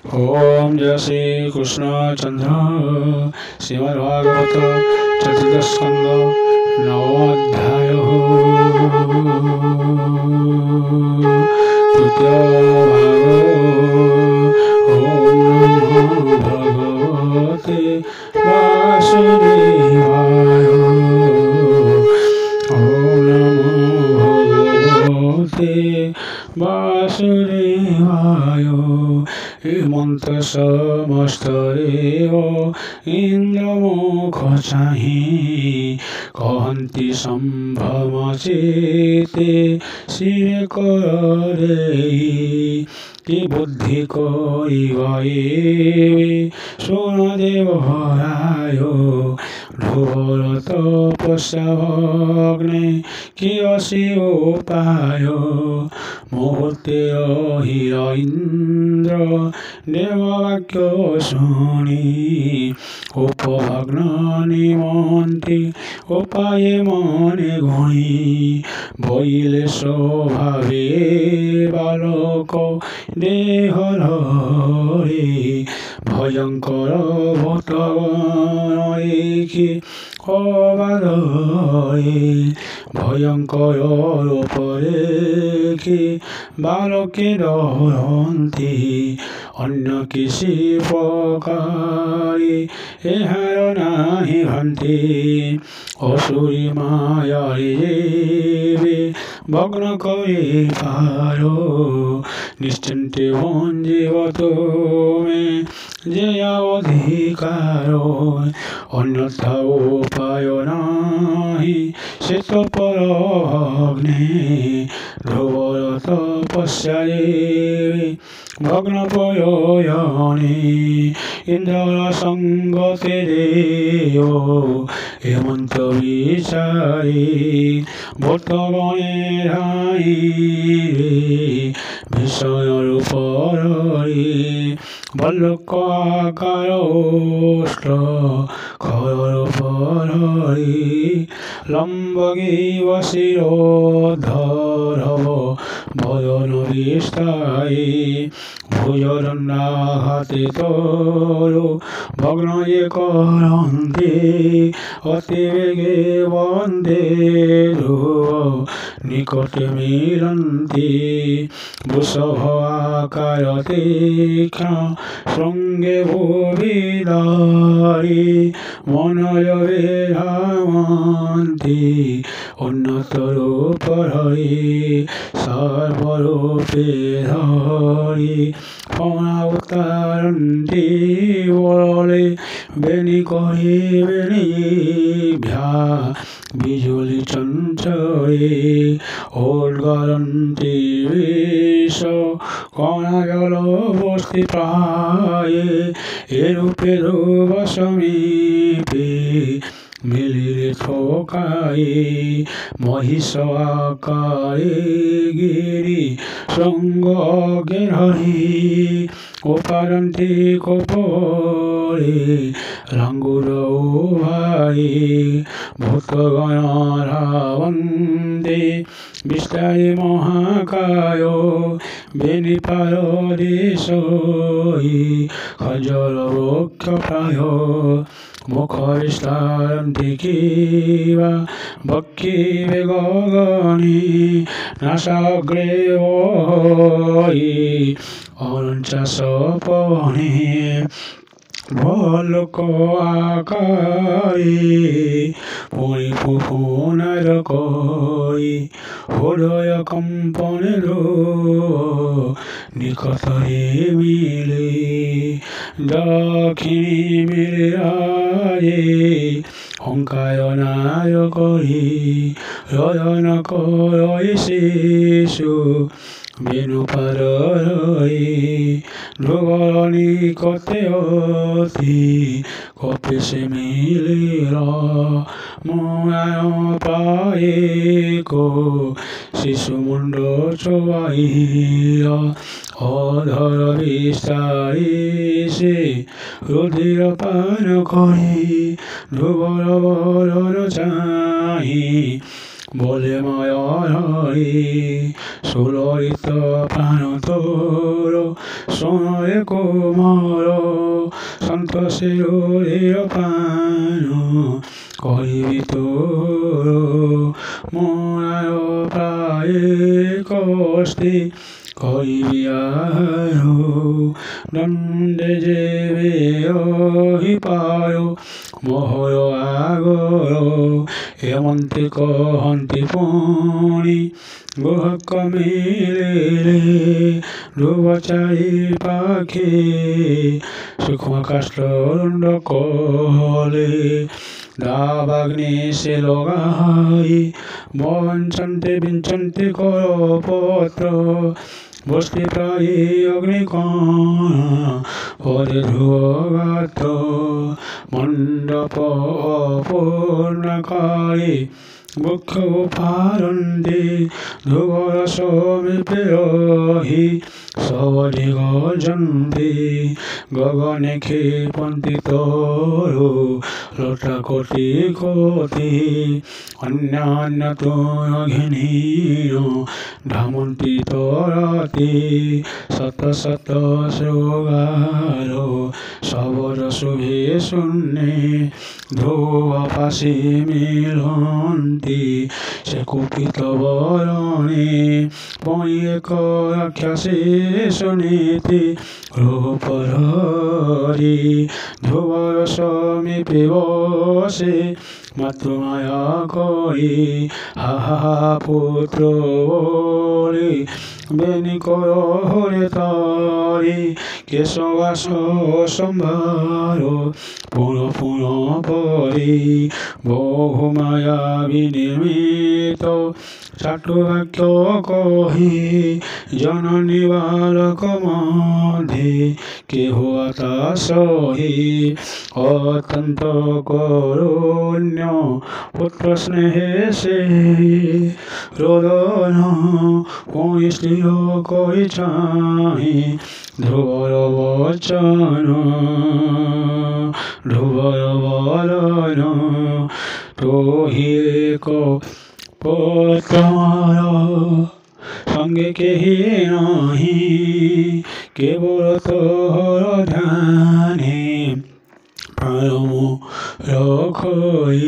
ओम जय श्री कृष्ण चंद्र श्रीमद्भागवत चतुर्दश स्कंद नवोध्याय तृतीय भाग। ओम नमो भगवते वासुदेवाय। ओम नमो भगवते वासुदेवाय। मन्त्र समस्त इन्द्रमुख चाहि कहन्ति सम्भव चेते शिर करे कि बुद्धि करिबे सुन देवराय ध्रुवर तपस्याग्ने कि असि उपाय मुहूर्ते रहिर इन्द्र देववाक्य शुनि उपभग्न निमन्ति उपाये मने गुणी बइले स्वभावे बालक देहरे भयंकर भूतगणैकी অবাদরে ভয়ঙ্কর রূপরে কি বালকে ডরন্তি অন্য কিসি প্রকারে এহার নাহি ভ্রান্তি অসুরি মায়ারে যেবে ভগ্ন করে পারো নিশ্চিন্তে ভঞ্জীব তুমি যে অধিকার অন্যথা উপায় নাহি সে তো পরগ্নে ধ্রুবর তপস্যারে ভগ্ন প্রয়োজনে ইন্দ্র সঙ্গতে দেও হেমন্ত বিচারে ভূতগণের হাই বিষয়ের উপরে বল্লক আকার খর উপরে লম্বগীব শিরোধর বদন বিস্তারে ভুজরন্নাঘাতে তরু ভগ্ন যে করন্তে অতি বেগে বন্দে ধ্রুব নিকটে মিলন্তি বৃষভ আকার তীক্ষ্ণ সঙ্গে ভূবিদারি মনজবে ধামন্তি উন্নত রূপরে সর্বরূপে ধরি অবতারন্তি বলে বেনি করি বেনি ভ্যা বিজুলি চঞ্চরে ওলগরন্তি বিষ কণা জল বস্তি প্রায় এরূপে ধ্রুব সমীপে মিলিরে ঠোকায়ে মহিষ আকারে গিরি সঙ্গে হরি ওপারন্তি কোপরে লাঙ্গুর ভাই ভূতগণ রাবন্দে বিস্তারে মহাকায় বেনিপার দেশই খজর বক্ষ প্রায় মুখ বিস্তারন্তি কিবা বক্ষিবে গগনে নাসাগ্রে অনঞ্চাস পবনে বলক আকারে পরিপুনার কই হৃদয় কম্পনের নিকটরে মিলে দক্ষিণী মেরে আয়ে অঙ্কায় নায় করি রয়ন কর শিশু বেনুপার ধ্রুবর নিকটে অতি কপে সে মিলির ময় পায়ে কো শিশু মুন্ড চোয়াইল অধর বিস্তারে সে রুধির পান করি ধ্রুবর বরণ চাহি বলে মায়ার হরি সুললিত প্রাণ তোর সোনরে কোমর সন্তোষের প্রাণ করিবি তোর মনায় প্রায় কষ্টে করিবি আরো দণ্ডে যেবে পায় মোহর আগর হেমন্তে কহন্তি পুণি গুহক মিলে ধ্রুবচারী পাখি সূক্ষ্ম কাষ্ঠদণ্ড কলে দাবাগ্নি সে লগাই বঞ্চন্তে বিঞ্চন্তে করপত্র বস্তি প্রায় অগ্নিকণ পরে ধ্রুবগাত্র মণ্ডপ অপূর্ণকারী বৃক্ষ ফারন্দে ধ্রুবর সমীপে রহি সবধি গজন্তে গগনে ক্ষেপন্তি তরু লতা কোটি কোটি অন্যান্য তুঘিনীন ধামন্তি তরাতি শত শত শৃগাল শবর শুভে শূন্যে ধ্রুব পাশে মিলন্তি সে কুপিত বরণে পয়েক রাক্ষসে শুনিতে রূপরি ধ্রুবর সমীপে বসে মাতৃমায়া করি হাহা পুত্র বলে বেনি কর হরে তারি কেশবাস সম্ভার পুনঃ পুনঃ পরি বহু মায়া বিনির্মিত চাটুবাক্য কহি জননী বালক মধ্যে কেহ তা সহি অত্যন্ত করুণ্য পুত্র স্নেহে সে রোদন কই স্নেহ কই চাহি ধ্রুবর বচন ধ্রুবর বলন তোহি এক পুত্র সঙ্গে কেহি নাহি কেবল তোর ধ্যানে প্রাণ রক্ষই।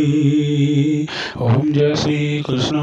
ওম জয় শ্রী কৃষ্ণ